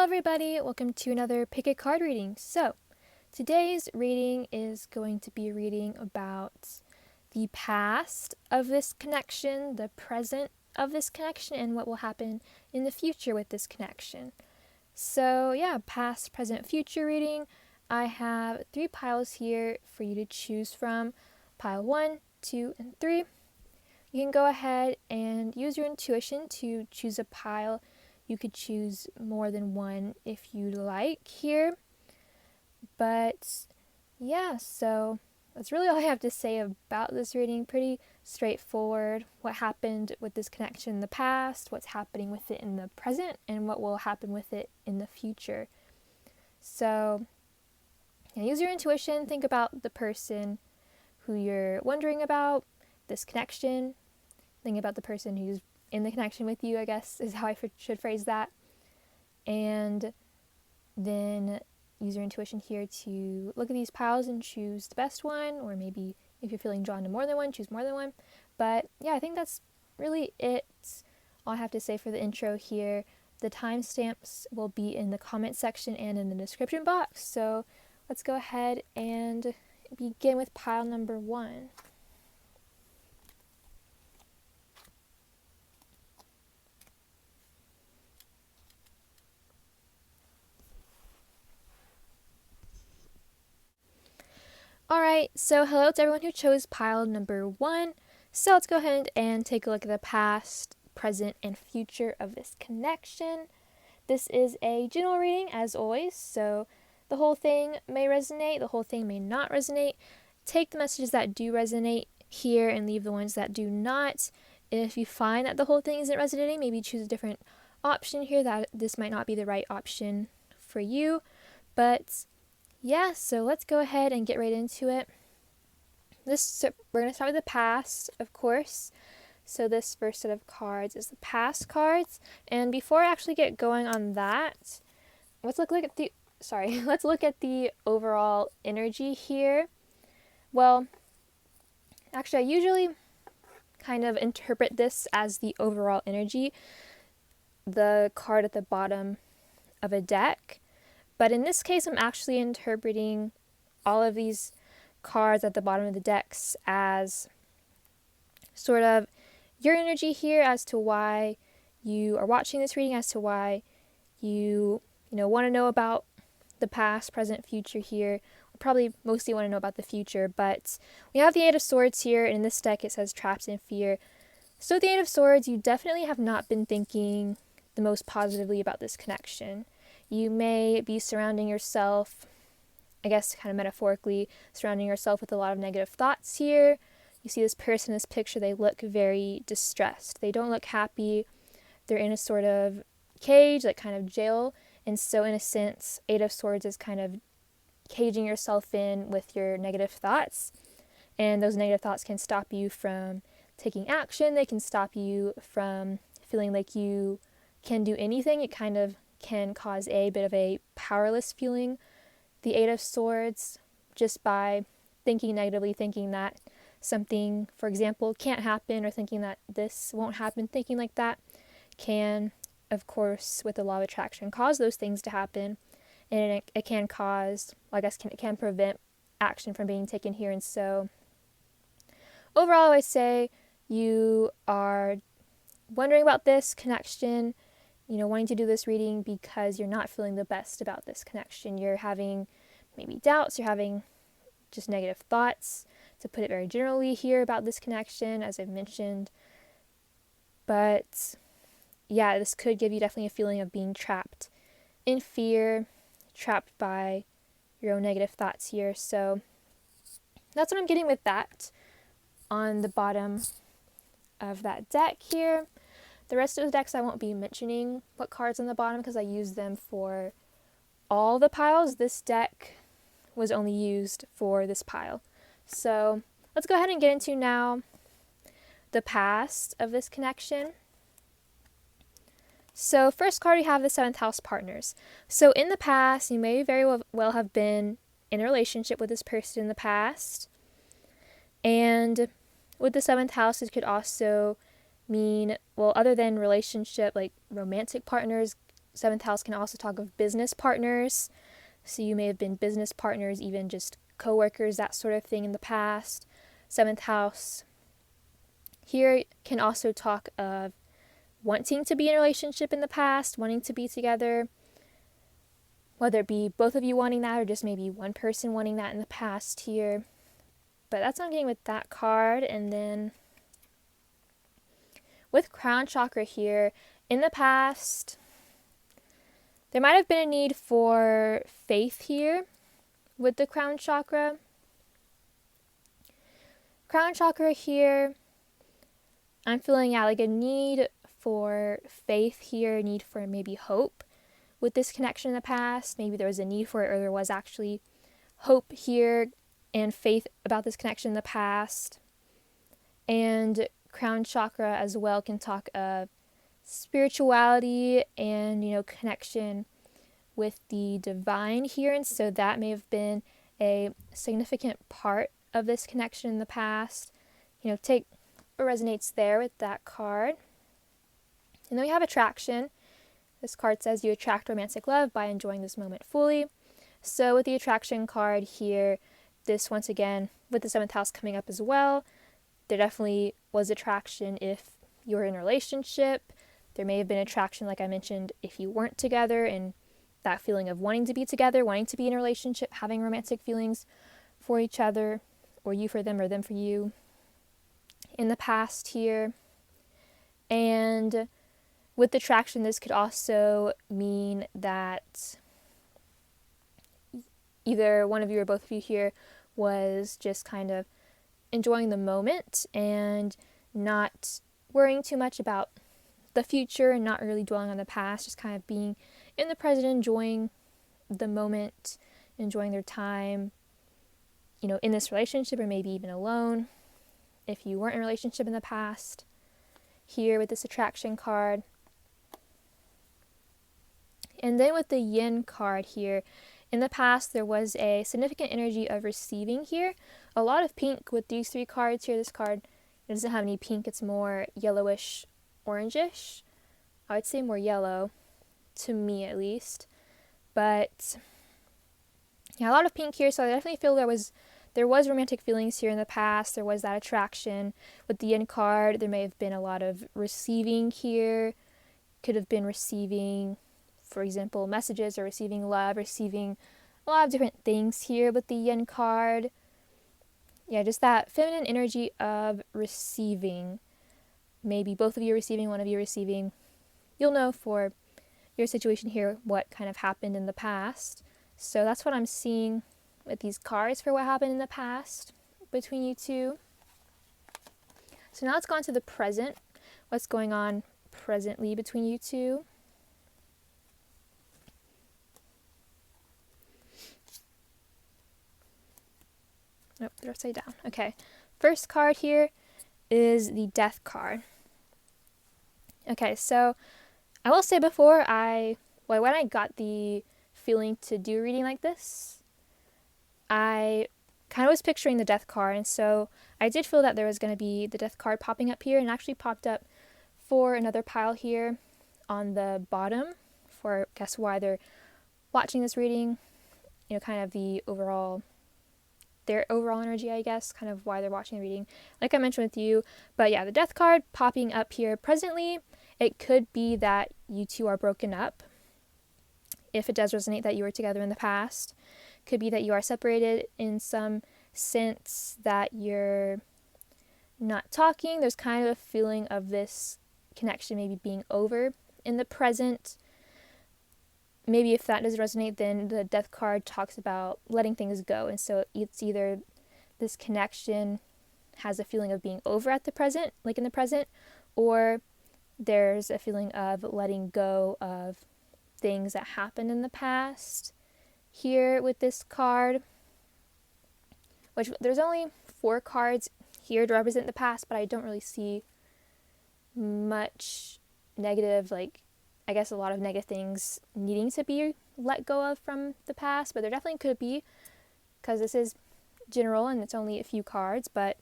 everybody, welcome to another Pick a Card reading. So, today's reading is going to be a reading about the past of this connection, the present of this connection, and what will happen in the future with this connection. So yeah, past, present, future reading. I have 3 piles here for you to choose from. Pile 1, 2, and 3. You can go ahead and use your intuition to choose a pile. You could choose more than one if you'd like here. But yeah, so that's really all I have to say about this reading. Pretty straightforward. What happened with this connection in the past, what's happening with it in the present, and what will happen with it in the future. So yeah, use your intuition. Think about the person who you're wondering about, this connection. Think about the person who's in the connection with you, I guess, is how I should phrase that. And then use your intuition here to look at these piles and choose the best one, or maybe if you're feeling drawn to more than one, choose more than one. But yeah, I think that's really it. All I have to say for the intro here. The timestamps will be in the comment section and in the description box. So let's go ahead and begin with pile number 1. Alright, so hello to everyone who chose pile number 1. So let's go ahead and take a look at the past, present, and future of this connection. This is a general reading, as always, so the whole thing may resonate, the whole thing may not resonate. Take the messages that do resonate here and leave the ones that do not. If you find that the whole thing isn't resonating, maybe choose a different option here, that this might not be the right option for you. But yeah, so let's go ahead and get right into it. We're going to start with the past, of course. So this first set of cards is the past cards. And before I actually get going on that, let's look at the overall energy here. Well, actually, I usually kind of interpret this as the overall energy, the card at the bottom of a deck. But in this case, I'm actually interpreting all of these cards at the bottom of the decks as sort of your energy here as to why you are watching this reading, as to why you want to know about the past, present, future here. We probably mostly want to know about the future, but we have the 8 of Swords here, and in this deck it says trapped in fear. So with the 8 of Swords, you definitely have not been thinking the most positively about this connection. You may be surrounding yourself, I guess kind of metaphorically, surrounding yourself with a lot of negative thoughts here. You see this person in this picture, they look very distressed. They don't look happy. They're in a sort of cage, like kind of jail. And so in a sense, 8 of Swords is kind of caging yourself in with your negative thoughts. And those negative thoughts can stop you from taking action. They can stop you from feeling like you can do anything. It kind of can cause a bit of a powerless feeling, the 8 of Swords, just by thinking negatively, thinking that something, for example, can't happen, or thinking that this won't happen. Thinking like that can, of course, with the law of attraction, cause those things to happen, and it can cause, it can prevent action from being taken here. And so overall, I say you are wondering about this connection, wanting to do this reading because you're not feeling the best about this connection. You're having maybe doubts, you're having just negative thoughts, to put it very generally here, about this connection, as I've mentioned. But yeah, this could give you definitely a feeling of being trapped in fear, trapped by your own negative thoughts here. So that's what I'm getting with that on the bottom of that deck here. The rest of the decks I won't be mentioning what cards on the bottom because I use them for all the piles. This deck was only used for this pile. So let's go ahead and get into now the past of this connection. So first card, we have the 7th house partners. So in the past, you may very well have been in a relationship with this person in the past. And with the 7th house, it could also mean, well, other than relationship, like romantic partners, Seventh house can also talk of business partners. So you may have been business partners, even just coworkers, that sort of thing in the past. Seventh house here can also talk of wanting to be in a relationship in the past, wanting to be together, whether it be both of you wanting that or just maybe one person wanting that in the past here. But that's what I'm getting with that card. And then with crown chakra here, in the past, there might have been a need for faith here with the crown chakra. Crown chakra here, I'm feeling like a need for faith here, a need for maybe hope with this connection in the past. Maybe there was a need for it, or there was actually hope here and faith about this connection in the past. And crown chakra as well can talk of spirituality and, connection with the divine here. And so that may have been a significant part of this connection in the past. Take what resonates there with that card. And then we have attraction. This card says you attract romantic love by enjoying this moment fully. So with the attraction card here, this once again, with the 7th house coming up as well, there definitely was attraction if you were in a relationship. There may have been attraction, like I mentioned, if you weren't together, and that feeling of wanting to be together, wanting to be in a relationship, having romantic feelings for each other, or you for them or them for you in the past here. And with attraction, this could also mean that either one of you or both of you here was just kind of enjoying the moment and not worrying too much about the future and not really dwelling on the past, just kind of being in the present, enjoying the moment, enjoying their time, in this relationship or maybe even alone if you weren't in a relationship in the past. Here with this attraction card. And then with the yin card here, in the past there was a significant energy of receiving here. A lot of pink with these 3 cards here. This card doesn't have any pink, it's more yellowish, orangish. I would say more yellow, to me at least. But yeah, a lot of pink here, so I definitely feel there was romantic feelings here in the past. There was that attraction. With the yin card, there may have been a lot of receiving here. Could have been receiving, for example, messages, or receiving love, receiving a lot of different things here with the yin card. Yeah, just that feminine energy of receiving. Maybe both of you receiving, one of you receiving. You'll know for your situation here what kind of happened in the past. So that's what I'm seeing with these cards for what happened in the past between you two. So now let's go on to the present. What's going on presently between you two? Nope, they're upside down. Okay. First card here is the Death card. Okay, so I will say before when I got the feeling to do a reading like this, I kind of was picturing the Death card, and so I did feel that there was going to be the Death card popping up here, and actually popped up for another pile here on the bottom for, I guess, why they're watching this reading, kind of their overall energy, I guess, kind of why they're watching the reading, like I mentioned with you. But yeah, the Death card popping up here presently, it could be that you two are broken up. If it does resonate that you were together in the past, could be that you are separated in some sense, that you're not talking. There's kind of a feeling of this connection maybe being over in the present. Maybe if that does resonate, then the Death card talks about letting things go. And so it's either this connection has a feeling of being over at the present, like in the present, or there's a feeling of letting go of things that happened in the past. Here with this card, which there's only 4 cards here to represent the past, but I don't really see much negative, I guess a lot of negative things needing to be let go of from the past, but there definitely could be, because this is general and it's only a few cards. But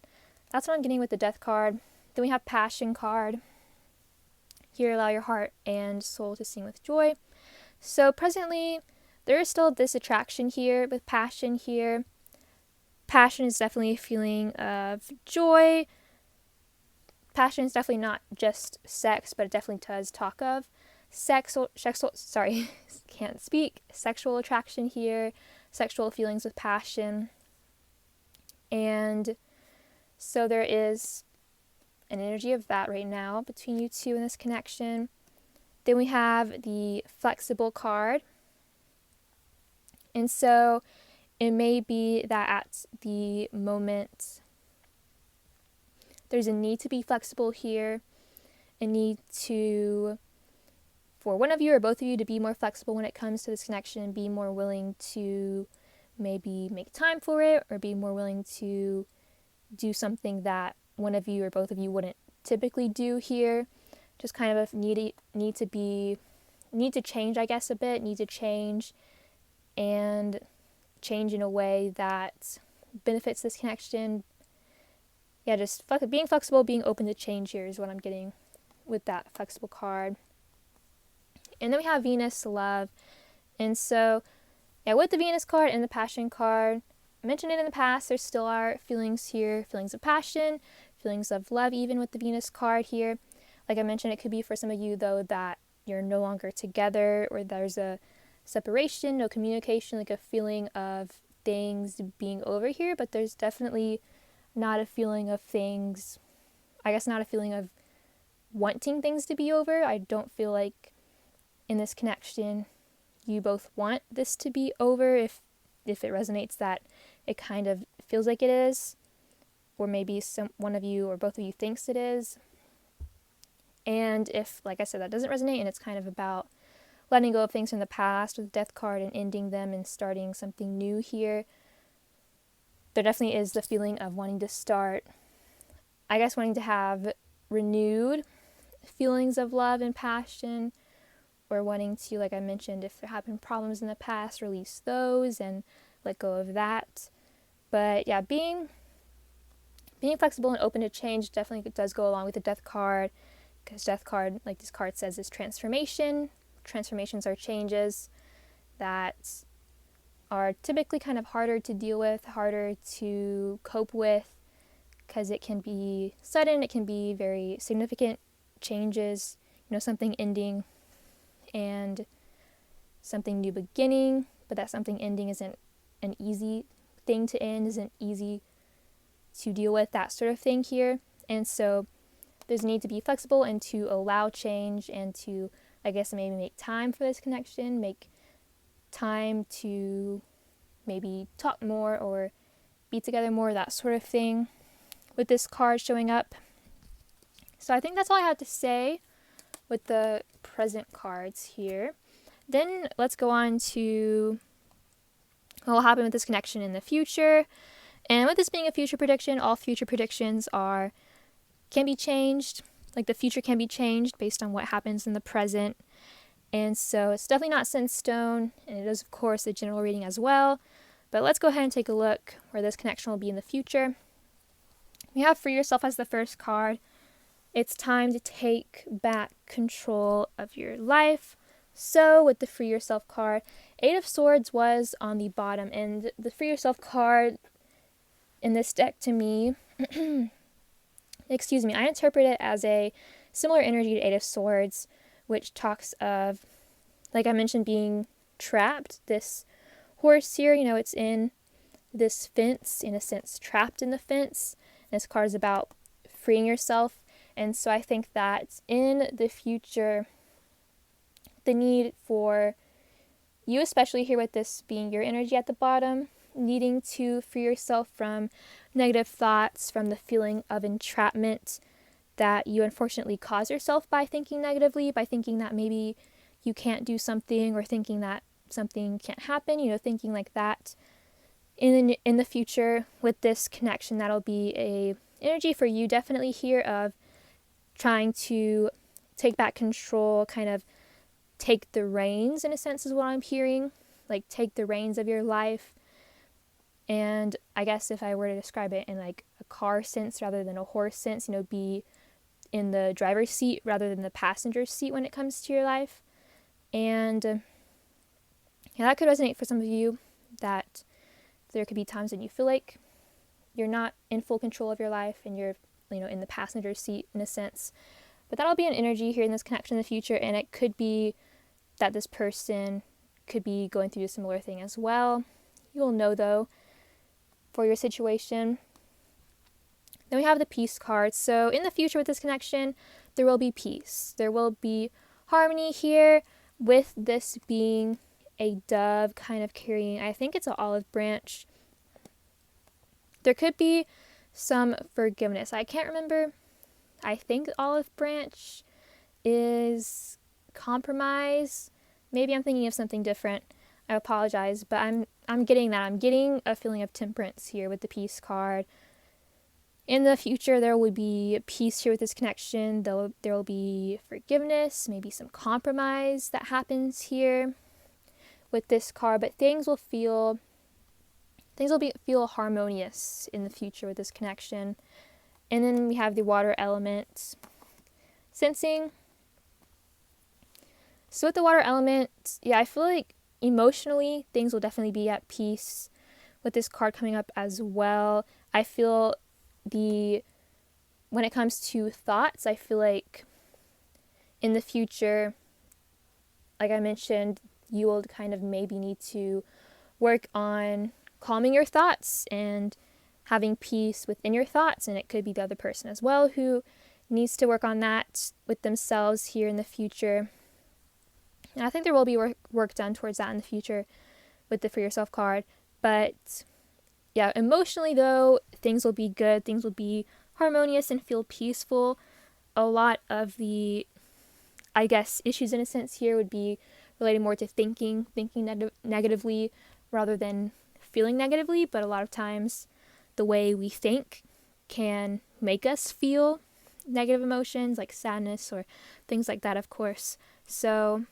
that's what I'm getting with the Death card. Then we have Passion card. Here, allow your heart and soul to sing with joy. So presently, there is still this attraction here with passion here. Passion is definitely a feeling of joy. Passion is definitely not just sex, but it definitely does talk of sexual can't speak. Sexual attraction here, sexual feelings with passion. And so there is an energy of that right now between you two in this connection. Then we have the flexible card. And so it may be that at the moment there's a need to be flexible here, a need to, for one of you or both of you to be more flexible when it comes to this connection and be more willing to maybe make time for it or be more willing to do something that one of you or both of you wouldn't typically do here. Just kind of need to change, I guess, a bit, need to change and change in a way that benefits this connection. Yeah, just being flexible, being open to change here is what I'm getting with that flexible card. And then we have Venus, love. And so, yeah, with the Venus card and the passion card, I mentioned it in the past, there still are feelings here, feelings of passion, feelings of love, even with the Venus card here. Like I mentioned, it could be for some of you, though, that you're no longer together or there's a separation, no communication, like a feeling of things being over here, but there's definitely not a feeling of things, I guess not a feeling of wanting things to be over. I don't feel like in this connection you both want this to be over. If it resonates that it kind of feels like it is, or maybe one of you or both of you thinks it is. And if, like I said, that doesn't resonate and it's kind of about letting go of things from the past with the Death card and ending them and starting something new here, there definitely is the feeling of wanting to start, I guess, wanting to have renewed feelings of love and passion, or wanting to, like I mentioned, if there have been problems in the past, release those and let go of that. But yeah, being flexible and open to change definitely does go along with the Death card, because Death card, like this card says, is transformation. Transformations are changes that are typically kind of harder to deal with, harder to cope with, because it can be sudden, it can be very significant changes, something ending and something new beginning, but that something ending isn't an easy thing to end, isn't easy to deal with, that sort of thing here. And so there's a need to be flexible and to allow change and to, I guess, maybe make time for this connection, make time to maybe talk more or be together more, that sort of thing, with this card showing up. So I think that's all I have to say with the present cards here. Then let's go on to what will happen with this connection in the future. And with this being a future prediction, all future predictions can be changed. Like the future can be changed based on what happens in the present. And so it's definitely not set in stone, and it is, of course, a general reading as well. But let's go ahead and take a look where this connection will be in the future. We have Free Yourself as the first card. It's time to take back control of your life. So with the Free Yourself card, Eight of Swords was on the bottom, and the Free Yourself card in this deck to me, I interpret it as a similar energy to Eight of Swords, which talks of, like I mentioned, being trapped. This horse here, it's in this fence, in a sense, trapped in the fence. And this card is about freeing yourself. And so I think that in the future, the need for you, especially here with this being your energy at the bottom, needing to free yourself from negative thoughts, from the feeling of entrapment that you unfortunately cause yourself by thinking negatively, by thinking that maybe you can't do something or thinking that something can't happen, thinking like that. In the future with this connection, that'll be a energy for you definitely here of trying to take back control, kind of take the reins, in a sense, is what I'm hearing. Like take the reins of your life. And I guess if I were to describe it in like a car sense rather than a horse sense, be in the driver's seat rather than the passenger seat when it comes to your life. And Yeah, that could resonate for some of you, that there could be times when you feel like you're not in full control of your life and you're, in the passenger seat in a sense. But that'll be an energy here in this connection in the future, and it could be that this person could be going through a similar thing as well. You'll know, though, for your situation. Then we have the peace card. So in the future with this connection, there will be peace. There will be harmony here, with this being a dove kind of carrying, I think it's an olive branch. There could be some forgiveness. I can't remember. I think olive branch is compromise. Maybe I'm thinking of something different. I apologize, but I'm getting that. I'm getting a feeling of temperance here with the peace card. In the future, there will be peace here with this connection. There will be forgiveness, maybe some compromise that happens here with this card, but things will feel harmonious in the future with this connection. And then we have the water element, sensing. So with the water element, I feel like emotionally things will definitely be at peace with this card coming up as well. I feel when it comes to thoughts, I feel like in the future, like I mentioned, you will kind of maybe need to work on calming your thoughts and having peace within your thoughts. And it could be the other person as well who needs to work on that with themselves here in the future. And I think there will be work done towards that in the future with the For Yourself card. But emotionally though, things will be good. Things will be harmonious and feel peaceful. A lot of the, issues in a sense here would be related more to thinking negatively rather than feeling negatively. But a lot of times the way we think can make us feel negative emotions like sadness or things like that, of course. So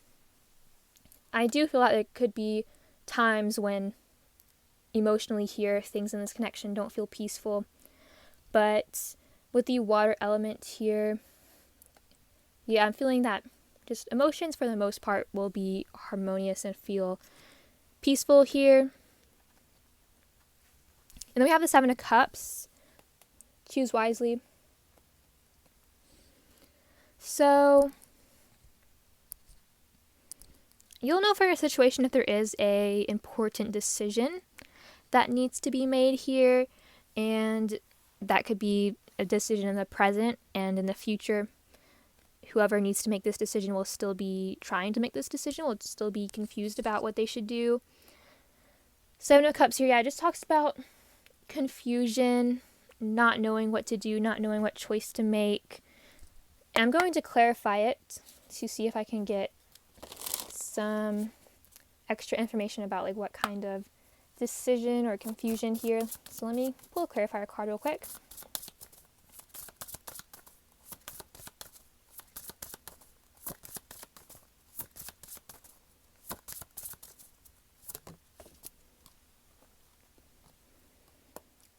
I do feel like there could be times when emotionally here things in this connection don't feel peaceful. But with the water element here, I'm feeling that just emotions for the most part will be harmonious and feel peaceful here. And then we have the 7 of Cups. Choose wisely. So you'll know for your situation if there is a important decision that needs to be made here, and that could be a decision in the present, and in the future whoever needs to make this decision will still be trying to make this decision, will still be confused about what they should do. 7 of Cups here, it just talks about confusion, not knowing what to do, not knowing what choice to make. And I'm going to clarify it to see if I can get some extra information about like what kind of decision or confusion here. So let me pull a clarifier card real quick.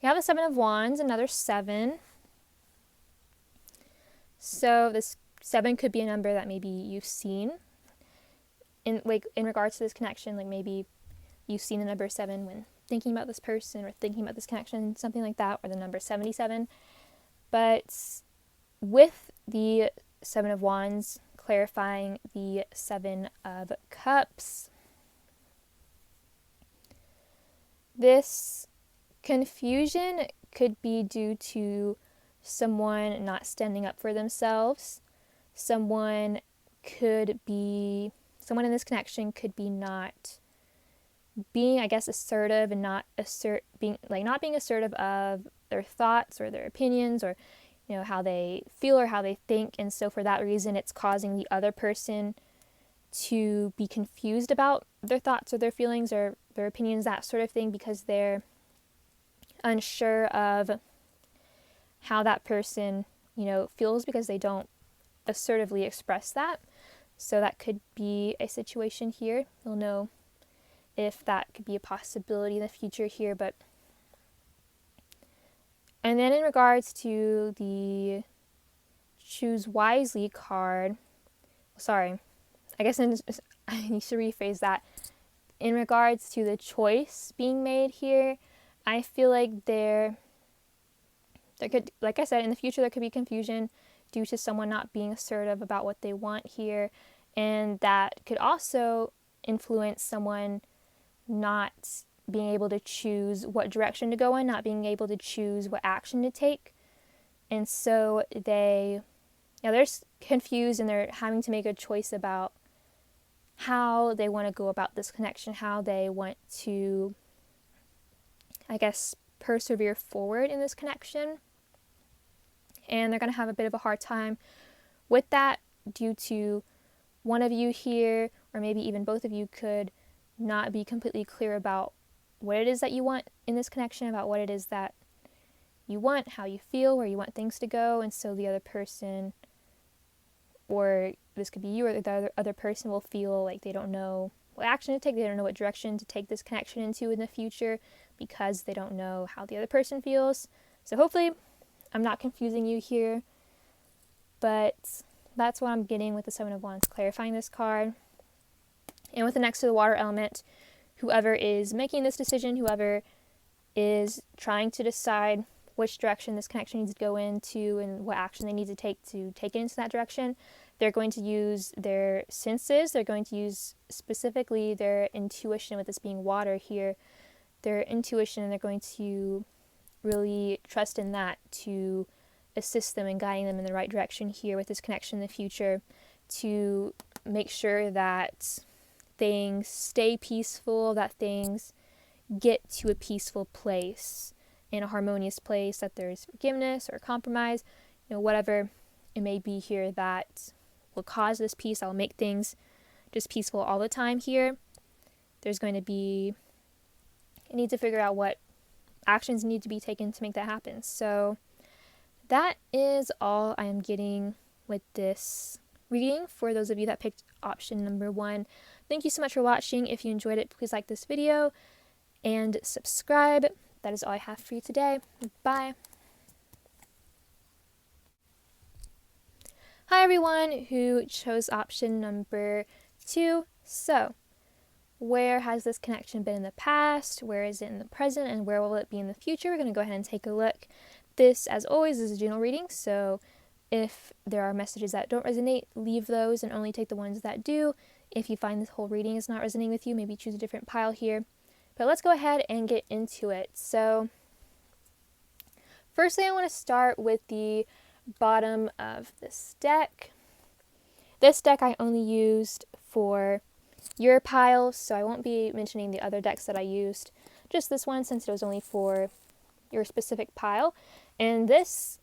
We have the 7 of Wands, another 7. So this 7 could be a number that maybe you've seen in regards to this connection. Like maybe you've seen the number 7 when thinking about this person or thinking about this connection, something like that, or the number 77. But with the 7 of Wands clarifying the 7 of Cups, this confusion could be due to someone not standing up for themselves. Someone in this connection could be not being, assertive and not being assertive of their thoughts or their opinions or, how they feel or how they think. And so for that reason, it's causing the other person to be confused about their thoughts or their feelings or their opinions, that sort of thing, because they're unsure of how that person, feels because they don't assertively express that. So that could be a situation here. You'll know if that could be a possibility in the future here. And then in regards to the Choose Wisely card, I need to rephrase that. in regards to the choice being made here, I feel like there could, like I said, in the future there could be confusion due to someone not being assertive about what they want here, and that could also influence someone not being able to choose what direction to go in, not being able to choose what action to take. And so they're confused and they're having to make a choice about how they want to go about this connection, how they want to, I guess, persevere forward in this connection. And they're going to have a bit of a hard time with that due to one of you here, or maybe even both of you, could not be completely clear about what it is that you want in this connection, about what it is that you want, how you feel, where you want things to go. And so the other person, or this could be you or the other person, will feel like they don't know what action to take, they don't know what direction to take this connection into in the future because they don't know how the other person feels. So hopefully I'm not confusing you here, but that's what I'm getting with the Seven of Wands, clarifying this card. And with the next to the water element, whoever is making this decision, whoever is trying to decide which direction this connection needs to go into and what action they need to take it into that direction, they're going to use their senses. They're going to use specifically their intuition, with this being water here, their intuition, and they're going to really trust in that to assist them in guiding them in the right direction here with this connection in the future, to make sure that things stay peaceful, that things get to a peaceful place, in a harmonious place, that there's forgiveness or compromise, whatever it may be here that will cause this peace, that will make things just peaceful all the time here. There's going to be a need to figure out what actions need to be taken to make that happen. So that is all I am getting with this reading for those of you that picked option number 1. Thank you so much for watching. If you enjoyed it, please like this video and subscribe. That is all I have for you today. Bye. Hi everyone who chose option number 2. So, where has this connection been in the past? Where is it in the present? And where will it be in the future? We're going to go ahead and take a look. This, as always, is a general reading, so if there are messages that don't resonate, leave those and only take the ones that do. If you find this whole reading is not resonating with you, maybe choose a different pile here. But let's go ahead and get into it. So, firstly, I want to start with the bottom of this deck. This deck I only used for your pile, so I won't be mentioning the other decks that I used, just this one since it was only for your specific pile. And this,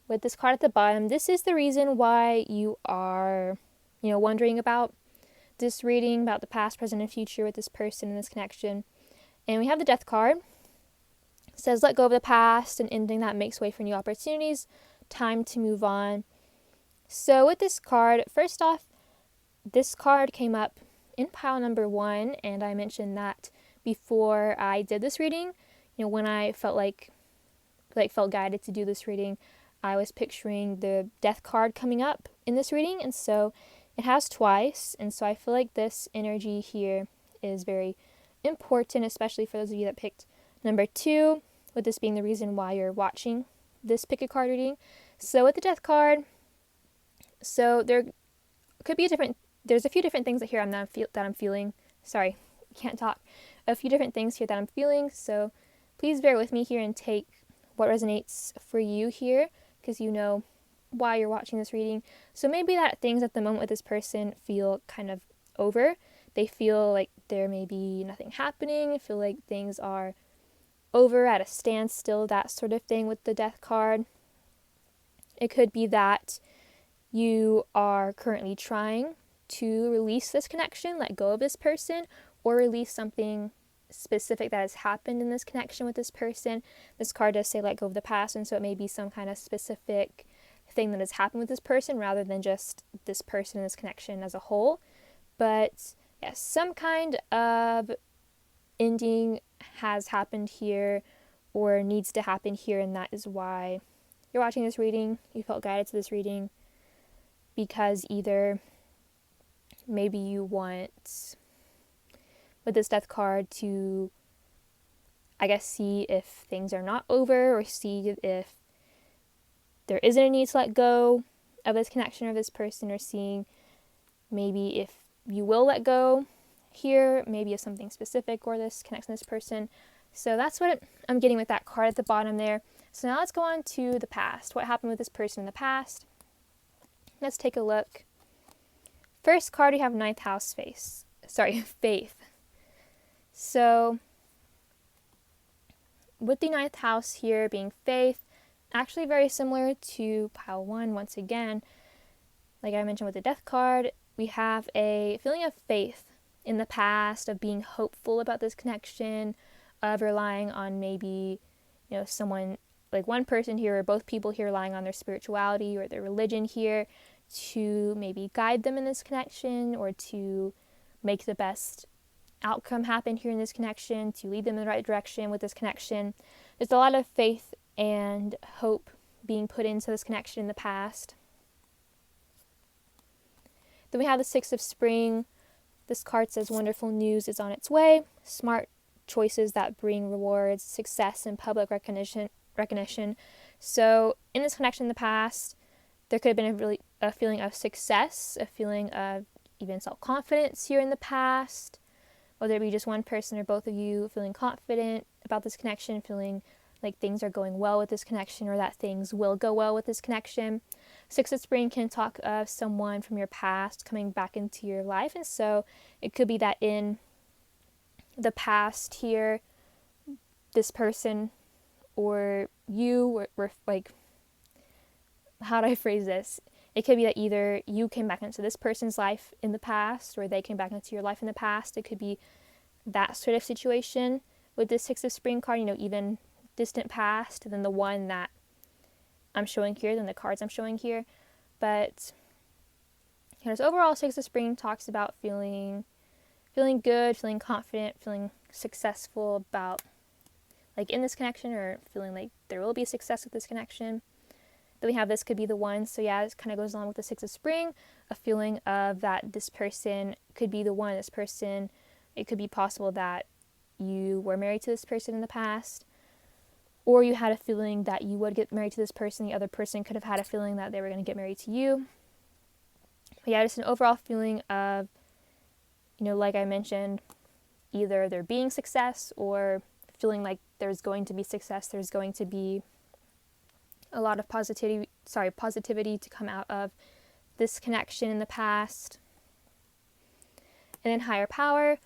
with this card at the bottom, this is the reason why you are, wondering about this reading, about the past, present, and future with this person and this connection. And we have the Death card. It says, let go of the past and ending that makes way for new opportunities. Time to move on. So with this card, first off, this card came up in pile number 1, and I mentioned that before I did this reading. When I felt felt guided to do this reading, I was picturing the Death card coming up in this reading, and so it has twice, and so I feel like this energy here is very important, especially for those of you that picked number 2, with this being the reason why you're watching this pick a card reading. So with the Death card, so there could be there's a few different things here that I'm feeling. Sorry, can't talk. A few different things here that I'm feeling, so please bear with me here and take what resonates for you here, because you know why you're watching this reading. So maybe that things at the moment with this person feel kind of over. They feel like there may be nothing happening, feel like things are over, at a standstill, that sort of thing with the Death card. It could be that you are currently trying to release this connection, let go of this person, or release something specific that has happened in this connection with this person. This card does say let go of the past, and so it may be some kind of specific thing that has happened with this person rather than just this person and this connection as a whole. But yes, some kind of ending has happened here or needs to happen here, and that is why you're watching this reading. You felt guided to this reading because either maybe you want with this death card to, I guess, see if things are not over, or see if there isn't a need to let go of this connection or this person, or seeing maybe if you will let go here, maybe of something specific or this connection, this person. So that's what I'm getting with that card at the bottom there. So now let's go on to the past. What happened with this person in the past? Let's take a look. First card, we have ninth house faith. So with the ninth house here being faith, actually very similar to pile 1 once again. Like I mentioned with the death card, we have a feeling of faith in the past, of being hopeful about this connection, of relying on maybe, someone, like one person here or both people here, relying on their spirituality or their religion here to maybe guide them in this connection, or to make the best outcome happen here in this connection, to lead them in the right direction with this connection. There's a lot of faith and hope being put into this connection in the past. Then we have the Six of Spring. This card says wonderful news is on its way. Smart choices that bring rewards, success, and public recognition. So in this connection in the past, there could have been a feeling of success, a feeling of even self-confidence here in the past, whether it be just one person or both of you feeling confident about this connection, feeling like things are going well with this connection, or that things will go well with this connection. Six of Spring can talk of someone from your past coming back into your life, and so it could be that in the past here, this person or you were like, how do I phrase this? It could be that either you came back into this person's life in the past, or they came back into your life in the past. It could be that sort of situation with this Six of Spring card, even distant past than the one that I'm showing here, than the cards I'm showing here. But so overall, Six of Spring talks about feeling good, feeling confident, feeling successful about, like, in this connection, or feeling like there will be success with this connection. Then we have this could be the one. So yeah, this kind of goes along with the Six of Spring, a feeling of that this person could be the one. This person, it could be possible that you were married to this person in the past, or you had a feeling that you would get married to this person. The other person could have had a feeling that they were going to get married to you. But yeah, just an overall feeling of, like I mentioned, either there being success, or feeling like there's going to be success, there's going to be a lot of positivity to come out of this connection in the past. And then higher power,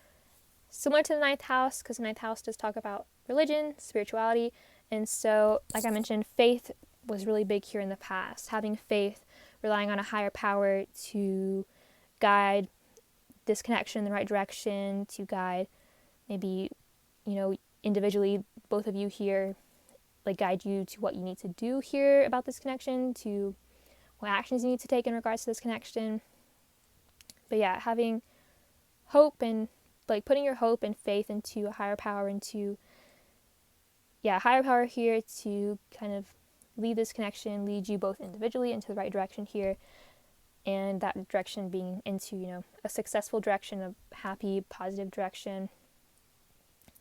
similar to the ninth house, because the ninth house does talk about religion, spirituality. And so, like I mentioned, faith was really big here in the past. Having faith, relying on a higher power to guide this connection in the right direction, to guide maybe, individually, both of you here, like guide you to what you need to do here about this connection, to what actions you need to take in regards to this connection. But yeah, having hope and like putting your hope and faith into a higher power, higher power here to kind of lead this connection, lead you both individually into the right direction here, and that direction being into, a successful direction, a happy, positive direction.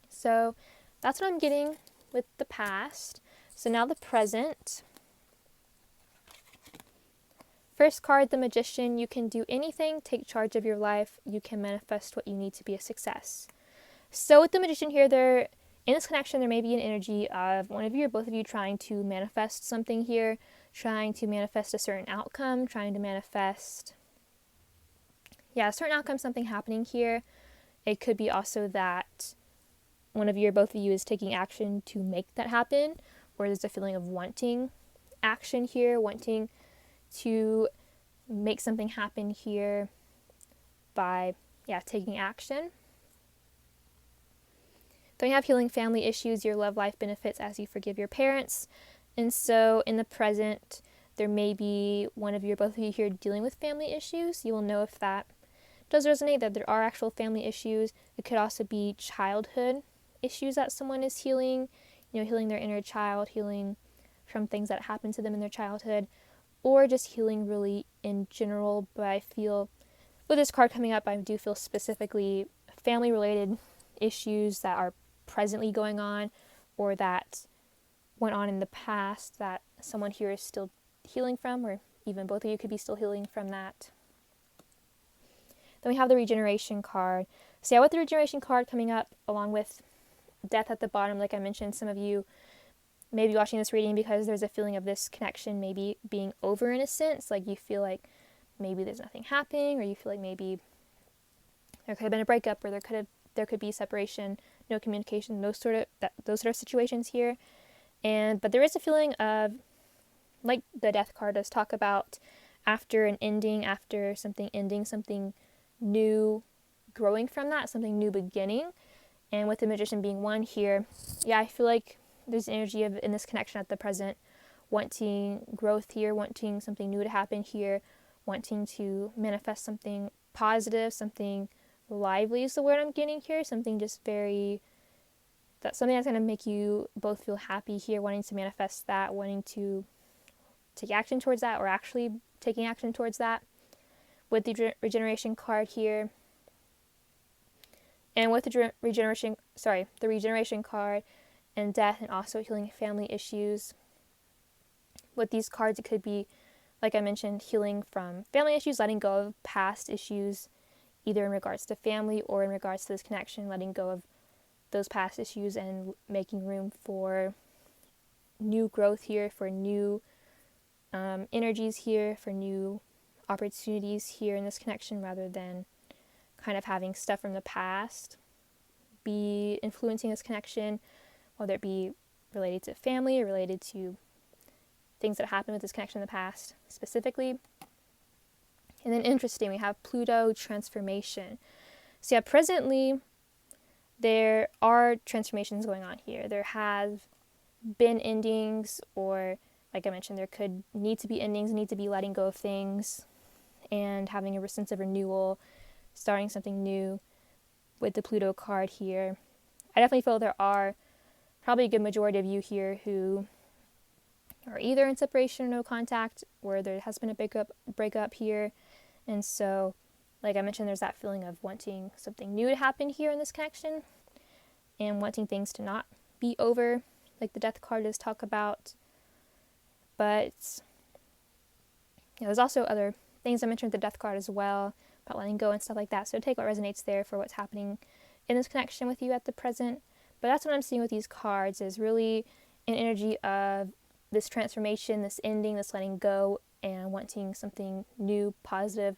So that's what I'm getting with the past. So now the present. First card, the Magician. You can do anything, take charge of your life. You can manifest what you need to be a success. So with the Magician here, in this connection, there may be an energy of one of you or both of you trying to manifest something here, trying to manifest a certain outcome, trying to manifest, a certain outcome, something happening here. It could be also that one of you or both of you is taking action to make that happen, or there's a feeling of wanting action here, wanting to make something happen here by, taking action. Then you have healing family issues. Your love life benefits as you forgive your parents. And so in the present, there may be one of you or both of you here dealing with family issues. You will know if that does resonate, that there are actual family issues. It could also be childhood issues that someone is healing, healing their inner child, healing from things that happened to them in their childhood, or just healing really in general. But I feel with this card coming up, I do feel specifically family related issues that are presently going on or that went on in the past that someone here is still healing from, or even both of you could be still healing from that. Then we have the regeneration card. So yeah, with the regeneration card coming up along with death at the bottom, like I mentioned, some of you may be watching this reading because there's a feeling of this connection maybe being over in a sense, like you feel like maybe there's nothing happening, or you feel like maybe there could have been a breakup, or there could be separation, no communication, those sort of situations here. But there is a feeling of, like the death card does talk about, after an ending, after something ending, something new growing from that, something new beginning. And with the Magician being one here, yeah, I feel like there's energy of, in this connection at the present, wanting growth here, wanting something new to happen here, wanting to manifest something positive, something lively is the word I'm getting here, something just something that's going to make you both feel happy here, wanting to manifest that, wanting to take action towards that, or actually taking action towards that with the regeneration card here. And with the regeneration card and death, and also healing family issues. With these cards, it could be, like I mentioned, healing from family issues, letting go of past issues, either in regards to family or in regards to this connection, letting go of those past issues and making room for new growth here, for new energies here, for new opportunities here in this connection, rather than kind of having stuff from the past be influencing this connection, whether it be related to family or related to things that happened with this connection in the past specifically. And then interesting, we have Pluto transformation. So yeah, presently there are transformations going on here. There have been endings, or like I mentioned, there could need to be endings, need to be letting go of things and having a sense of renewal, starting something new with the Pluto card here. I definitely feel there are probably a good majority of you here who are either in separation or no contact, where there has been a breakup here. And so, like I mentioned, there's that feeling of wanting something new to happen here in this connection and wanting things to not be over, like the death card does talk about. But there's also other things I mentioned with the death card as well, about letting go and stuff like that. So take what resonates there for what's happening in this connection with you at the present. But that's what I'm seeing with these cards, is really an energy of this transformation, this ending, this letting go, and wanting something new, positive,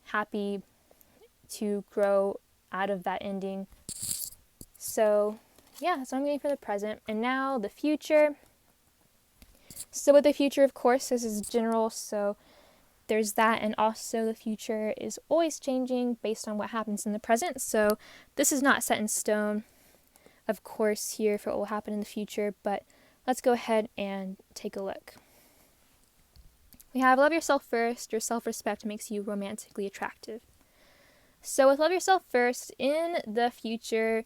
happy to grow out of that ending. So yeah, that's what I'm getting for the present. And now the future. So with the future, of course, this is general, so there's that, and also the future is always changing based on what happens in the present. So this is not set in stone, of course, here for what will happen in the future, but let's go ahead and take a look. We have love yourself first. Your self-respect makes you romantically attractive. So with love yourself first, in the future,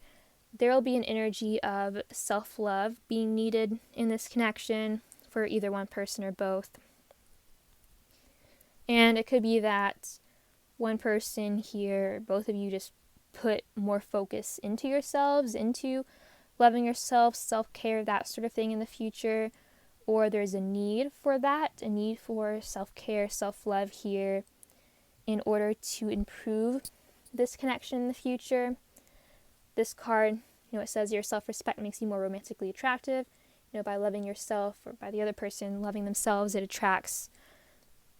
there will be an energy of self-love being needed in this connection for either one person or both. And it could be that one person here, both of you, just put more focus into yourselves, into loving yourself, self-care, that sort of thing in the future. Or there's a need for that, a need for self-care, self-love here in order to improve this connection in the future. This card, it says your self-respect makes you more romantically attractive. By loving yourself, or by the other person loving themselves, it attracts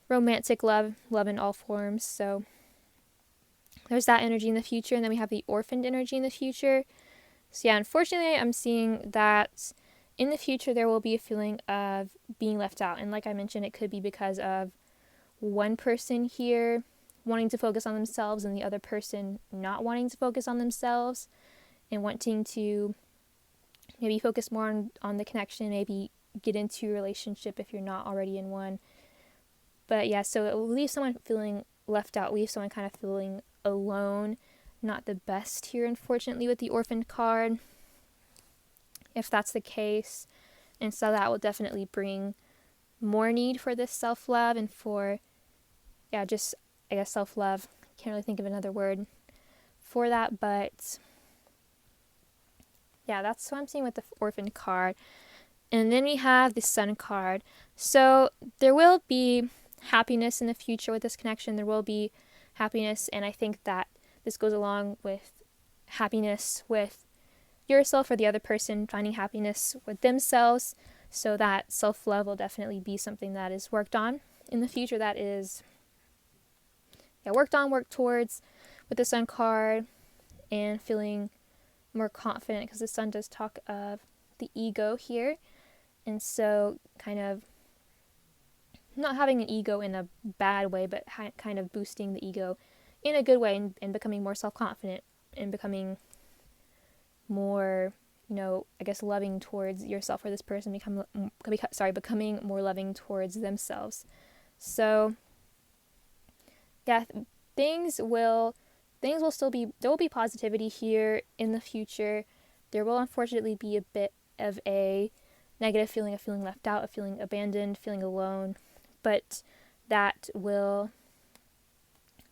romantic love in all forms. So there's that energy in the future. And then we have the orphaned energy in the future. So yeah, unfortunately, I'm seeing that in the future there will be a feeling of being left out. And like I mentioned, it could be because of one person here wanting to focus on themselves and the other person not wanting to focus on themselves and wanting to maybe focus more on the connection, maybe get into a relationship if you're not already in one. But yeah, so it will leave someone feeling left out, leave someone kind of feeling alone. Not the best here, unfortunately, with the orphaned card, if that's the case. And so that will definitely bring more need for this self-love and for, just, I guess, self-love. Can't really think of another word for that, but yeah, that's what I'm seeing with the Orphan card. And then we have the Sun card. So there will be happiness in the future with this connection. There will be happiness, and I think that this goes along with happiness with yourself or the other person, finding happiness with themselves. So that self-love will definitely be something that is worked on in the future, that is worked towards with the Sun card, and feeling more confident, because the Sun does talk of the ego here. And so kind of not having an ego in a bad way, but kind of boosting the ego in a good way, and becoming more self-confident and becoming more, I guess, loving towards yourself or this person, becoming more loving towards themselves. So yeah, things will still be, there will be positivity here in the future. There will unfortunately be a bit of a negative feeling, of feeling left out, of feeling abandoned, feeling alone, but that will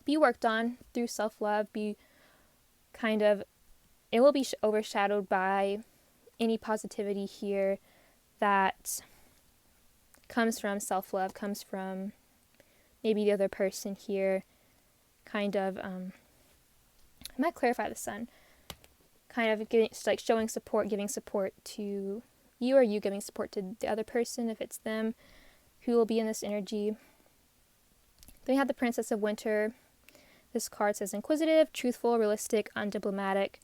be worked on through self-love, it will be overshadowed by any positivity here that comes from self-love, comes from maybe the other person here, I might clarify the Sun, kind of showing support, giving support to you, or you giving support to the other person, if it's them who will be in this energy. Then we have the Princess of Winter. This card says inquisitive, truthful, realistic, undiplomatic,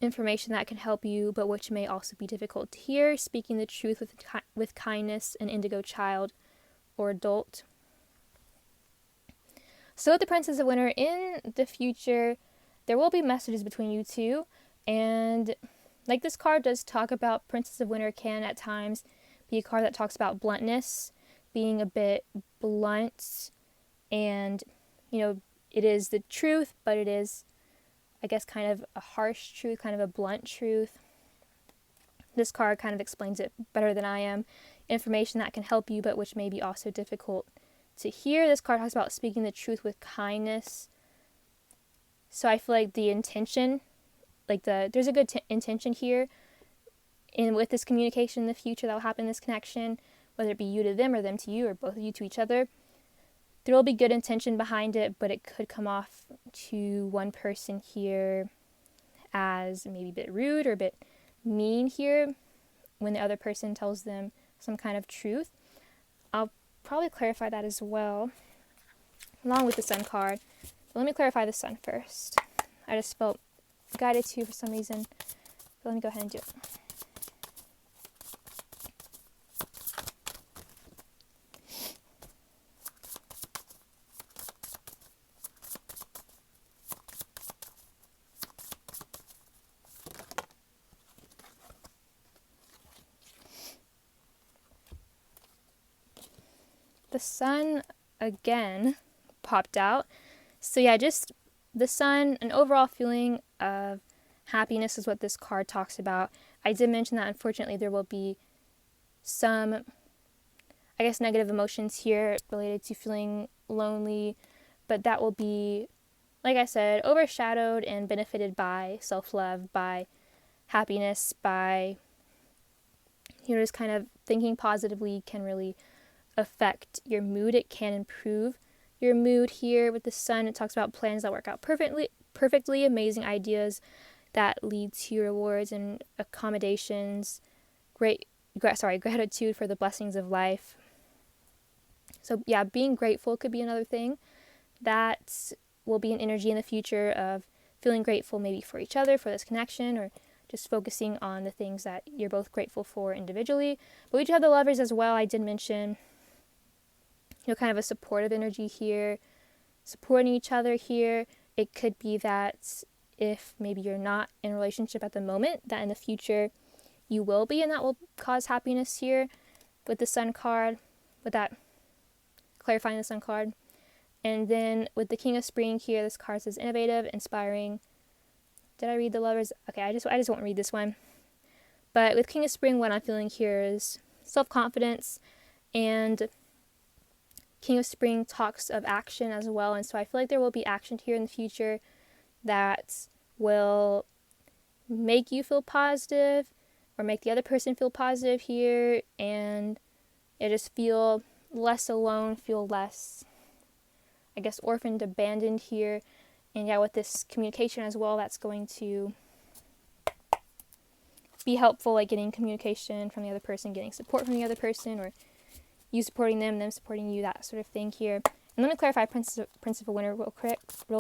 information that can help you, but which may also be difficult to hear, speaking the truth with kindness, an indigo child or adult. So with the Princess of Winter, in the future, there will be messages between you two, and like this card does talk about, Princess of Winter can at times be a card that talks about bluntness, being a bit blunt, and it is the truth, but it is, I guess, kind of a harsh truth, kind of a blunt truth. This card kind of explains it better than I am. Information that can help you, but which may be also difficult to hear. This card talks about speaking the truth with kindness. So I feel like the intention, there's a good intention here, and with this communication in the future that will happen in this connection, whether it be you to them or them to you, or both of you to each other, there will be good intention behind it, but it could come off to one person here as maybe a bit rude or a bit mean here when the other person tells them some kind of truth. I'll probably clarify that as well, along with the Sun card. But let me clarify the Sun first. I just felt guided to for some reason. But let me go ahead and do it. The Sun again popped out. So yeah, just the Sun, an overall feeling of happiness is what this card talks about. I did mention that unfortunately there will be some, I guess, negative emotions here related to feeling lonely, but that will be, like I said, overshadowed and benefited by self-love, by happiness, by just kind of thinking positively can really affect your mood. It can improve your mood here with the Sun. It talks about plans that work out perfectly, amazing ideas that lead to rewards and accommodations, gratitude for the blessings of life. So yeah, being grateful could be another thing that will be an energy in the future of feeling grateful maybe for each other, for this connection, or just focusing on the things that you're both grateful for individually. But we do have the Lovers as well. I did mention kind of a supportive energy here, supporting each other here. It could be that if maybe you're not in a relationship at the moment, that in the future you will be, and that will cause happiness here with the Sun card, with that clarifying the Sun card. And then with the King of Spring here, this card says innovative, inspiring. Did I read the Lovers? Okay, I just won't read this one. But with King of Spring, what I'm feeling here is self-confidence, and King of Spring talks of action as well, and so I feel like there will be action here in the future that will make you feel positive or make the other person feel positive here, and just feel less alone, feel less, I guess, orphaned, abandoned here. And yeah, with this communication as well, that's going to be helpful, like getting communication from the other person, getting support from the other person, or you supporting them supporting you, that sort of thing here. And let me clarify Prince of a Winter real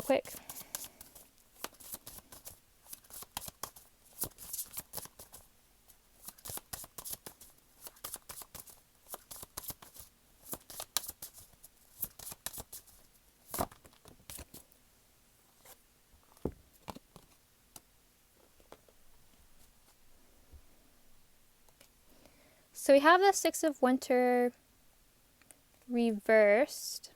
quick. So we have the Six of Winter reversed.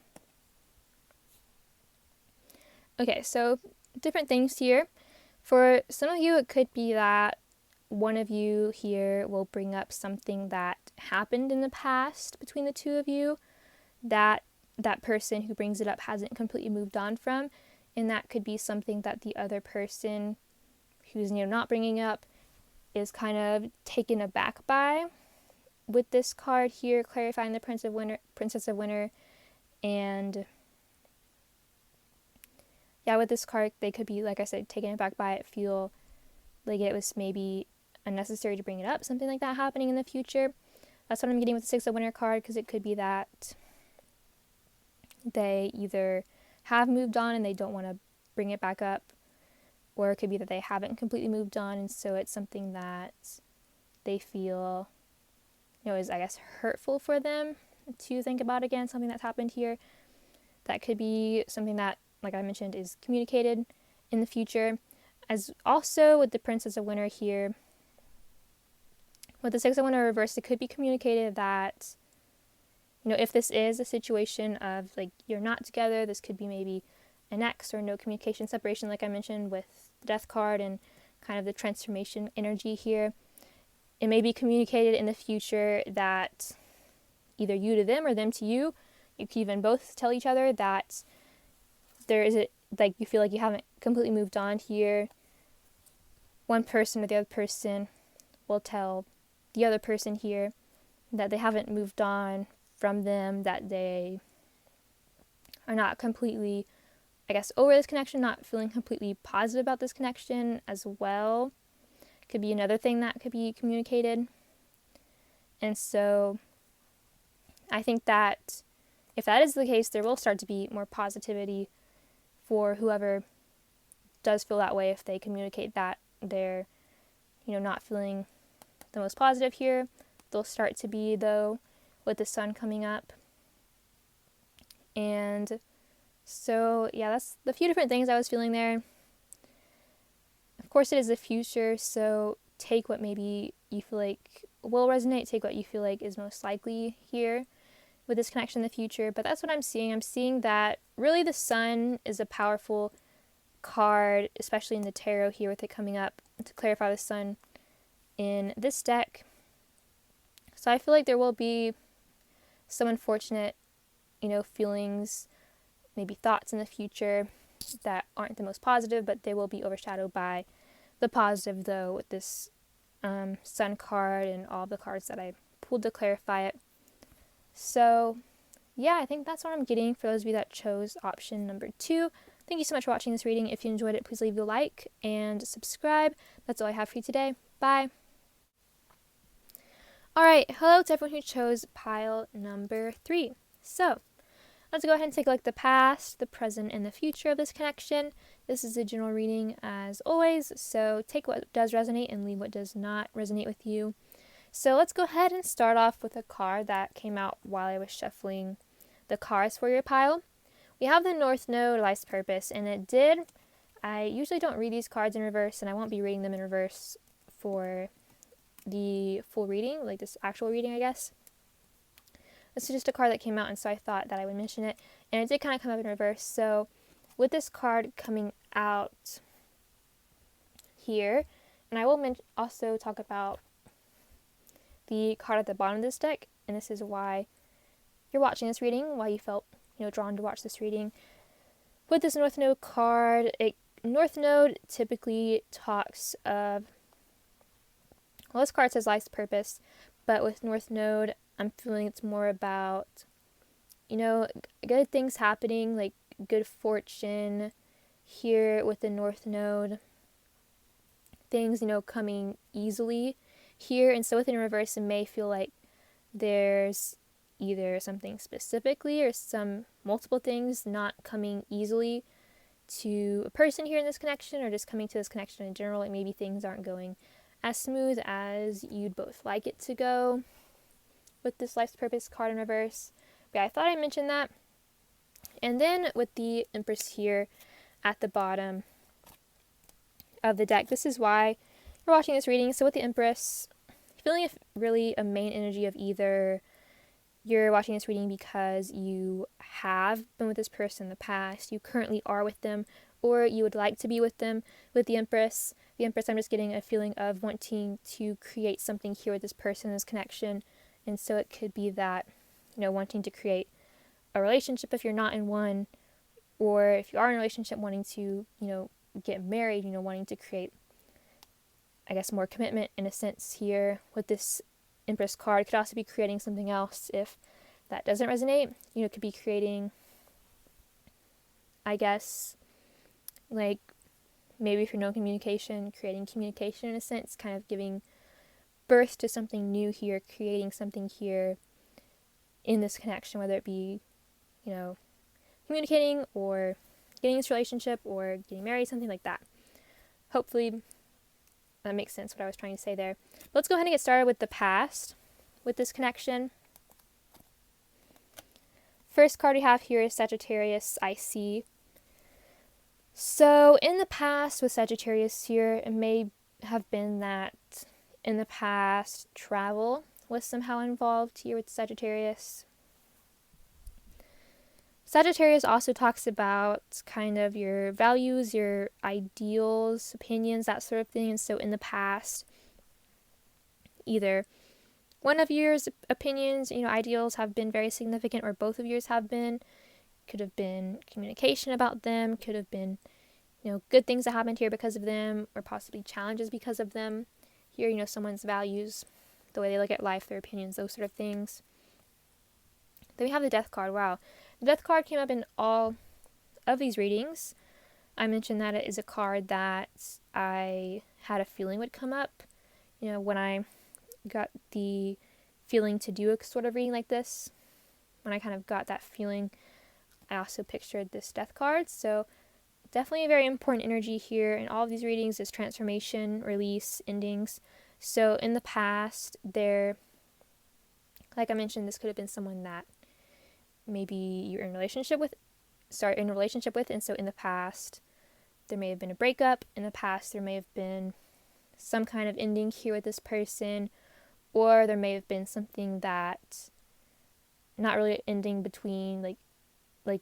Okay, so different things here. For some of you, it could be that one of you here will bring up something that happened in the past between the two of you that that person who brings it up hasn't completely moved on from, and that could be something that the other person who's not bringing up is kind of taken aback by. With this card here, clarifying the Princess of Winter, and yeah, with this card, they could be, like I said, taken aback by it, feel like it was maybe unnecessary to bring it up, something like that happening in the future. That's what I'm getting with the Six of Winter card, because it could be that they either have moved on and they don't want to bring it back up, or it could be that they haven't completely moved on, and so it's something that they feel is, I guess, hurtful for them to think about again, something that's happened here. That could be something that, like I mentioned, is communicated in the future. As also with the Princess of Winter here, with the Six of Winter reversed, it could be communicated that, if this is a situation of, like, you're not together, this could be maybe an ex or no communication, separation, like I mentioned with the Death card and kind of the transformation energy here. It may be communicated in the future that either you to them or them to you, you can even both tell each other that there is like, you feel like you haven't completely moved on here. One person or the other person will tell the other person here that they haven't moved on from them, that they are not completely, I guess, over this connection, not feeling completely positive about this connection as well. Could be another thing that could be communicated. And so I think that if that is the case, there will start to be more positivity for whoever does feel that way. If they communicate that they're, not feeling the most positive here, they'll start to be, though, with the sun coming up. And so, yeah, that's the few different things I was feeling there. Of course, it is the future, so take what maybe you feel like will resonate, take what you feel like is most likely here with this connection in the future. But that's what I'm seeing. I'm seeing that really the sun is a powerful card, especially in the tarot here with it coming up to clarify the sun in this deck. So I feel like there will be some unfortunate, feelings, maybe thoughts in the future that aren't the most positive, but they will be overshadowed by the positive, though, with this sun card and all the cards that I pulled to clarify it. So yeah, I think that's what I'm getting for those of you that chose option number 2. Thank you so much for watching this reading. If you enjoyed it, please leave a like and subscribe. That's all I have for you today. Bye. Alright, hello to everyone who chose pile number 3. So let's go ahead and take a look at the past, the present, and the future of this connection. This is a general reading as always, so take what does resonate and leave what does not resonate with you. So let's go ahead and start off with a card that came out while I was shuffling the cards for your pile. We have the North Node, Life's Purpose, and it did. I usually don't read these cards in reverse, and I won't be reading them in reverse for the full reading, like this actual reading, I guess. This is just a card that came out, and so I thought that I would mention it. And it did kind of come up in reverse. So with this card coming out here, and I will also talk about the card at the bottom of this deck, and this is why you're watching this reading, why you felt drawn to watch this reading. With this North Node card, it North Node typically talks of, well, this card says life's purpose, but with North Node, I'm feeling it's more about, good things happening, like good fortune here with the North Node. Things, coming easily here. And so with it in reverse, it may feel like there's either something specifically or some multiple things not coming easily to a person here in this connection, or just coming to this connection in general. Like maybe things aren't going as smooth as you'd both like it to go with this life's purpose card in reverse. But yeah, I thought I mentioned that. And then with the Empress here at the bottom of the deck, this is why you're watching this reading. So with the Empress, feeling really a main energy of either you're watching this reading because you have been with this person in the past, you currently are with them, or you would like to be with them. With the Empress, I'm just getting a feeling of wanting to create something here with this person, this connection. And so it could be that, wanting to create a relationship if you're not in one, or if you are in a relationship, wanting to, get married, wanting to create, I guess, more commitment in a sense here with this Empress card. Could also be creating something else if that doesn't resonate. Could be creating, I guess, like maybe if you're no communication, creating communication in a sense, kind of giving birth to something new here, creating something here in this connection, whether it be, communicating or getting this relationship or getting married, something like that. Hopefully that makes sense what I was trying to say there. But let's go ahead and get started with the past with this connection. First card we have here is Sagittarius, I see. So in the past with Sagittarius here, it may have been that in the past travel was somehow involved here with Sagittarius. Sagittarius also talks about kind of your values, your ideals, opinions, that sort of thing. And so in the past, either one of your opinions, ideals have been very significant, or both of yours have been. Could have been communication about them, could have been, good things that happened here because of them, or possibly challenges because of them. Here, someone's values, the way they look at life, their opinions, those sort of things. Then we have the Death card. Wow. The Death card came up in all of these readings. I mentioned that it is a card that I had a feeling would come up. When I got the feeling to do a sort of reading like this, when I kind of got that feeling, I also pictured this Death card. So definitely a very important energy here in all of these readings is transformation, release, endings. So in the past, like I mentioned, this could have been someone that maybe you're in a relationship with, and so in the past, there may have been a breakup. In the past, there may have been some kind of ending here with this person, or there may have been something that, not really ending between, like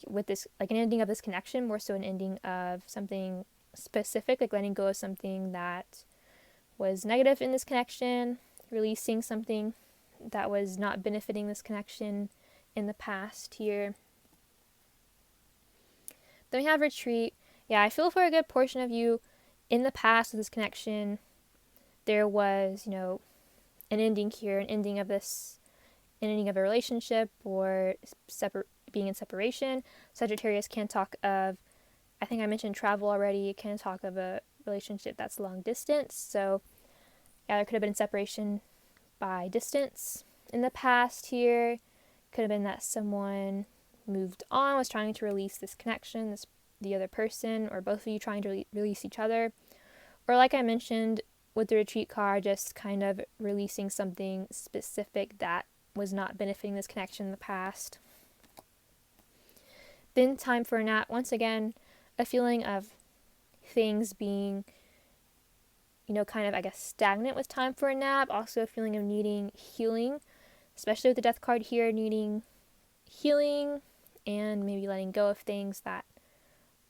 with this, like an ending of this connection, more so an ending of something specific, like letting go of something that was negative in this connection, releasing something that was not benefiting this connection in the past here. Then we have retreat. Yeah, I feel for a good portion of you in the past of this connection, there was, an ending here, an ending of a relationship, or being in separation. Sagittarius can talk of, I think I mentioned travel already, it can talk of a relationship that's long distance. So yeah, there could have been separation by distance in the past here. Could have been that someone moved on, was trying to release this connection, the other person, or both of you trying to release each other. Or like I mentioned with the retreat card, just kind of releasing something specific that was not benefiting this connection in the past. Then time for a nap. Once again, a feeling of things being, kind of, I guess, stagnant with time for a nap. Also a feeling of needing healing, especially with the Death card here, needing healing and maybe letting go of things that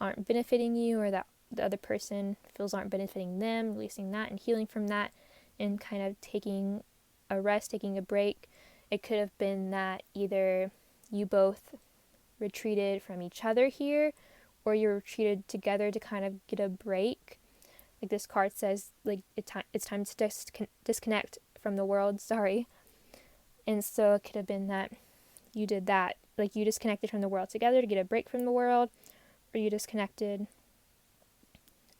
aren't benefiting you, or that the other person feels aren't benefiting them, releasing that and healing from that, and kind of taking a rest, taking a break. It could have been that either you both retreated from each other here, or you retreated together to kind of get a break. Like this card says, like it's time to disconnect from the world. Sorry. And so it could have been that you did that, like you disconnected from the world together to get a break from the world, or you disconnected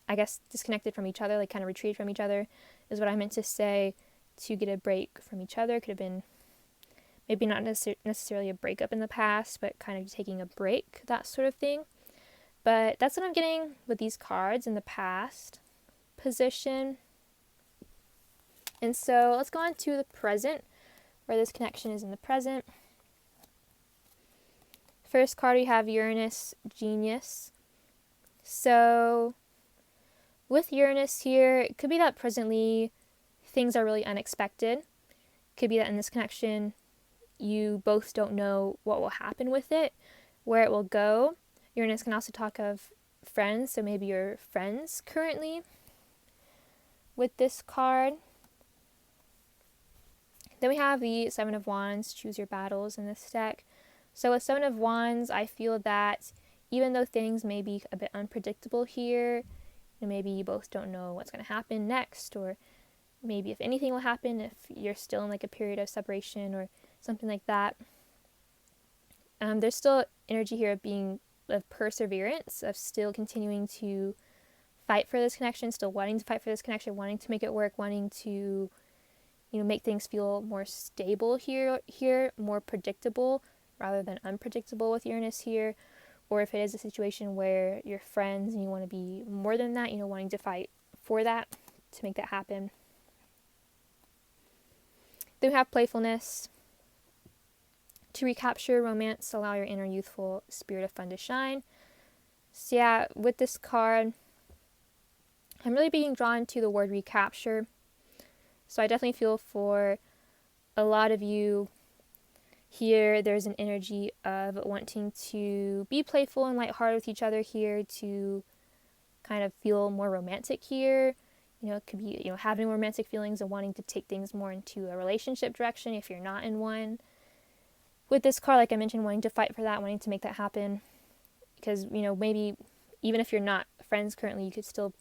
from each other, like kind of retreated from each other is what I meant to say, to get a break from each other. Could have been maybe not necessarily a breakup in the past, but kind of taking a break, that sort of thing. But that's what I'm getting with these cards in the past position. And so let's go on to the present, where this connection is in the present. First card, we have Uranus, Genius. So with Uranus here, it could be that presently things are really unexpected. Could be that in this connection, you both don't know what will happen with it, where it will go. Uranus can also talk of friends, so maybe you're friends currently with this card. Then we have the Seven of Wands, choose your battles in this deck. So with Seven of Wands, I feel that even though things may be a bit unpredictable here, and maybe you both don't know what's going to happen next, or maybe if anything will happen, if you're still in like a period of separation or something like that, there's still energy here of perseverance, of still continuing to fight for this connection, still wanting to fight for this connection, wanting to make it work, wanting to, make things feel more stable here, more predictable rather than unpredictable with Uranus here. Or if it is a situation where you're friends and you want to be more than that, wanting to fight for that, to make that happen. Then we have playfulness. To recapture romance, allow your inner youthful spirit of fun to shine. So yeah, with this card, I'm really being drawn to the word recapture. So I definitely feel for a lot of you here, there's an energy of wanting to be playful and lighthearted with each other here, to kind of feel more romantic here. It could be, having romantic feelings and wanting to take things more into a relationship direction if you're not in one. With this card, like I mentioned, wanting to fight for that, wanting to make that happen. Because, maybe even if you're not friends currently, you could still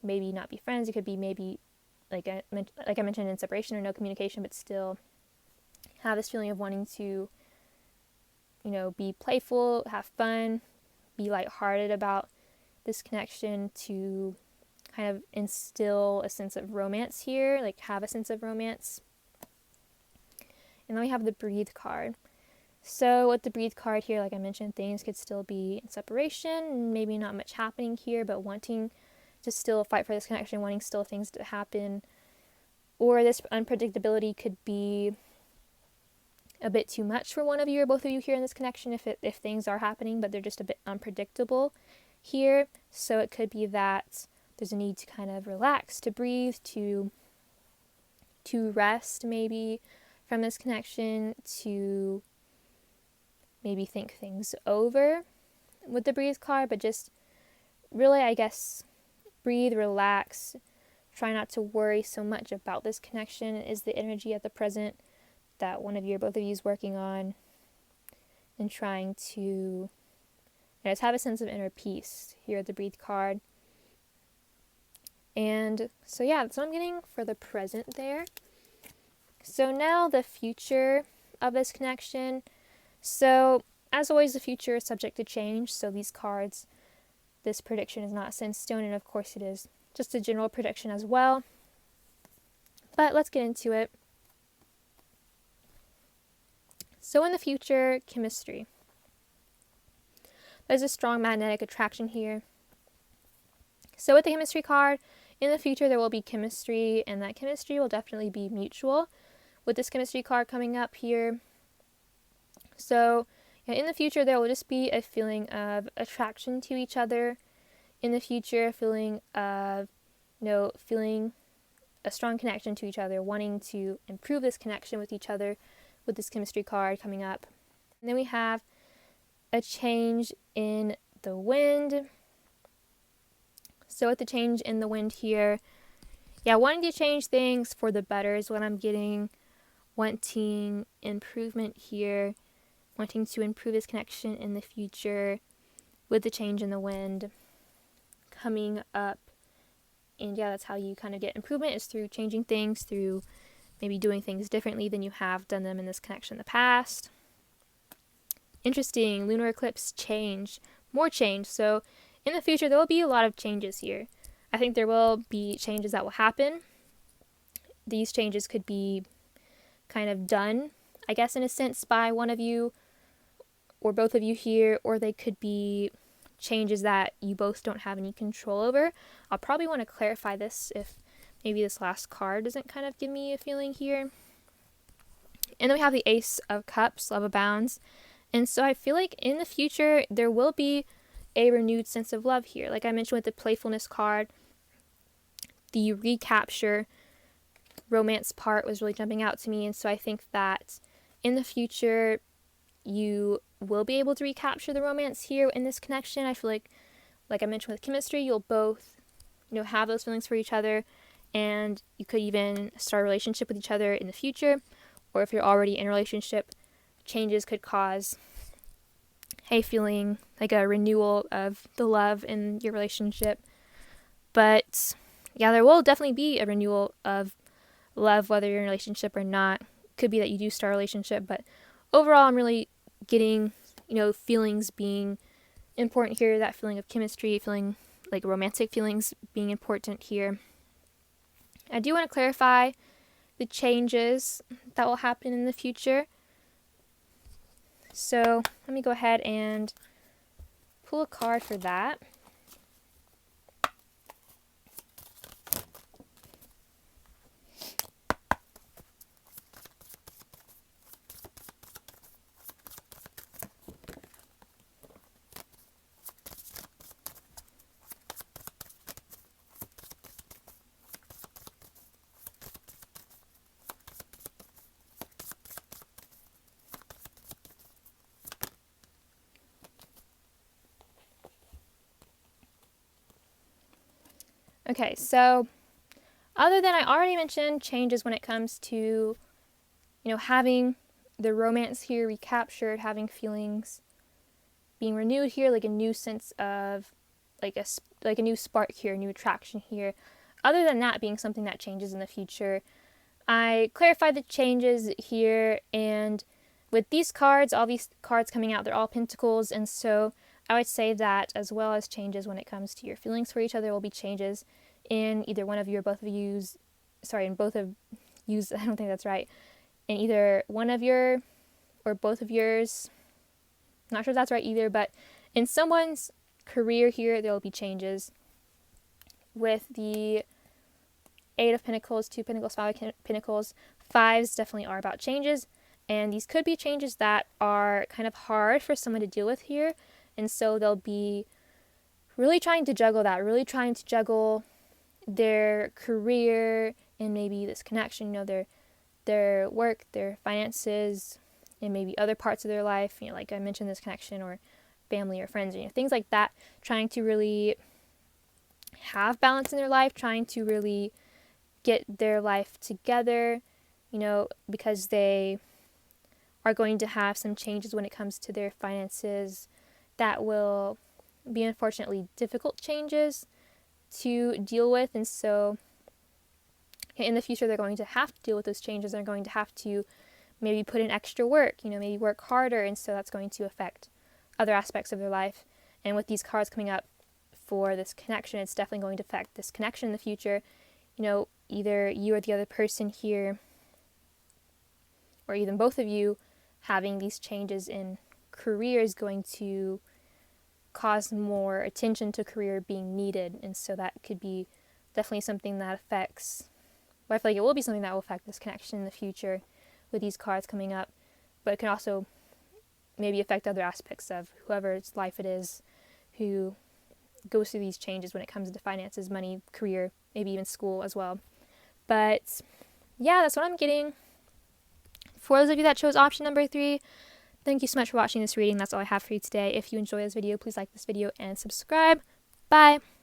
maybe not be friends. It could be maybe, like I mentioned, in separation or no communication, but still have this feeling of wanting to, be playful, have fun, be lighthearted about this connection, to kind of instill a sense of romance here, like have a sense of romance. And then we have the Breathe card. So with the Breathe card here, like I mentioned, things could still be in separation, maybe not much happening here, but wanting to still fight for this connection, wanting still things to happen. Or this unpredictability could be a bit too much for one of you or both of you here in this connection, if things are happening, but they're just a bit unpredictable here. So it could be that there's a need to kind of relax, to breathe, to rest maybe from this connection, to maybe think things over with the Breathe card, but just really, I guess, breathe, relax, try not to worry so much about this connection is the energy at the present that one of you or both of you is working on, and trying to just have a sense of inner peace here at the Breathe card. And so yeah, that's what I'm getting for the present there. So now the future of this connection. So as always, the future is subject to change. So these cards, this prediction is not set in stone, and of course it is just a general prediction as well. But let's get into it. So in the future, chemistry. There's a strong magnetic attraction here. So with the chemistry card, in the future there will be chemistry, and that chemistry will definitely be mutual with this chemistry card coming up here. So in the future there will just be a feeling of attraction to each other. In the future, a feeling of, feeling a strong connection to each other, wanting to improve this connection with each other with this chemistry card coming up. And then we have a change in the wind. So with the change in the wind here, wanting to change things for the better is what I'm getting. Wanting improvement here, wanting to improve this connection in the future with the change in the wind coming up. And yeah, that's how you kind of get improvement, is through changing things, through maybe doing things differently than you have done them in this connection in the past. Interesting, lunar eclipse change, more change. So in the future, there will be a lot of changes here. I think there will be changes that will happen. These changes could be kind of done, I guess, in a sense, by one of you or both of you here, or they could be changes that you both don't have any control over. I'll probably want to clarify this if maybe this last card doesn't kind of give me a feeling here. And then we have the Ace of Cups, love abounds. And so I feel like in the future, there will be a renewed sense of love here. Like I mentioned with the playfulness card, the recapture romance part was really jumping out to me. And so I think that in the future, you will be able to recapture the romance here in this connection. I feel like I mentioned with chemistry, you'll both, have those feelings for each other, and you could even start a relationship with each other in the future. Or if you're already in a relationship, changes could cause a feeling like a renewal of the love in your relationship. But yeah, there will definitely be a renewal of love, whether you're in a relationship or not. Could be that you do start a relationship, but overall, I'm really getting, feelings being important here, that feeling of chemistry, feeling like romantic feelings being important here. I do want to clarify the changes that will happen in the future. So let me go ahead and pull a card for that. Okay, so other than I already mentioned changes when it comes to, having the romance here recaptured, having feelings being renewed here, like a new sense of, like a new spark here, new attraction here. Other than that being something that changes in the future, I clarified the changes here, and with these cards, all these cards coming out, they're all pentacles, and so I would say that as well as changes when it comes to your feelings for each other, will be changes in either one of you or both of you's, in both of you's, I don't think that's right, in either one of your or both of yours, I'm not sure if that's right either, but in someone's career here, there will be changes. With the Eight of Pentacles, Two Pentacles, Five of Pentacles, fives definitely are about changes, and these could be changes that are kind of hard for someone to deal with here, and so they'll be really trying to juggle that, really trying to juggle their career and maybe this connection, their work, their finances, and maybe other parts of their life, like I mentioned, this connection or family or friends, things like that, trying to really have balance in their life, trying to really get their life together, because they are going to have some changes when it comes to their finances that will be unfortunately difficult changes to deal with. And so in the future, they're going to have to deal with those changes. They're going to have to maybe put in extra work, maybe work harder. And so that's going to affect other aspects of their life. And with these cards coming up for this connection, it's definitely going to affect this connection in the future. Either you or the other person here, or even both of you, having these changes in career is going to cause more attention to career being needed. And so that could be definitely something that affects, I feel like it will be something that will affect this connection in the future with these cards coming up. But it can also maybe affect other aspects of whoever's life it is who goes through these changes when it comes to finances, money, career, maybe even school as well. But yeah, that's what I'm getting. For those of you that chose option number 3, thank you so much for watching this reading. That's all I have for you today. If you enjoy this video, please like this video and subscribe. Bye!